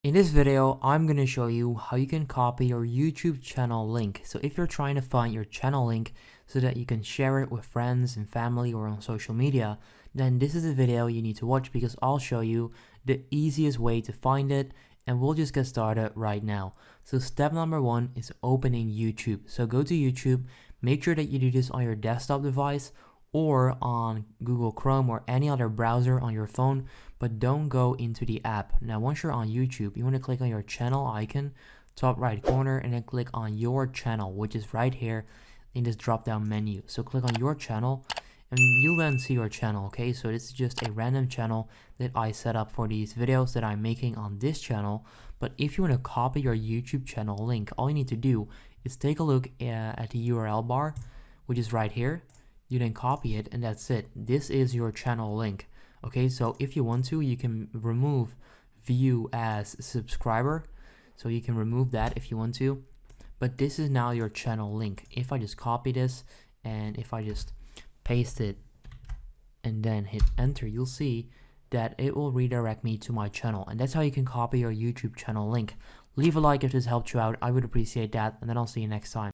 In this video, I'm going to show you how you can copy your YouTube channel link. So if you're trying to find your channel link so that you can share it with friends and family or on social media, then this is a video you need to watch because I'll show you the easiest way to find it, and we'll just get started right now. So step number one is opening YouTube. So go to YouTube, make sure that you do this on your desktop device or on Google Chrome or any other browser on your phone, but don't go into the app. Now, once you're on YouTube, you want to click on your channel icon, top right corner, and then click on your channel, which is right here in this drop down menu. So click on your channel and you'll then see your channel. Okay, so this is just a random channel that I set up for these videos that I'm making on this channel. But if you want to copy your YouTube channel link, all you need to do is take a look at the URL bar, which is right here. You then copy it and that's it. This is your channel link. Okay, so if you want to, you can remove view as subscriber. So you can remove that if you want to. But this is now your channel link. If I just copy this and if I just paste it and then hit enter, you'll see that it will redirect me to my channel. And that's how you can copy your YouTube channel link. Leave a like if this helped you out. I would appreciate that. And then I'll see you next time.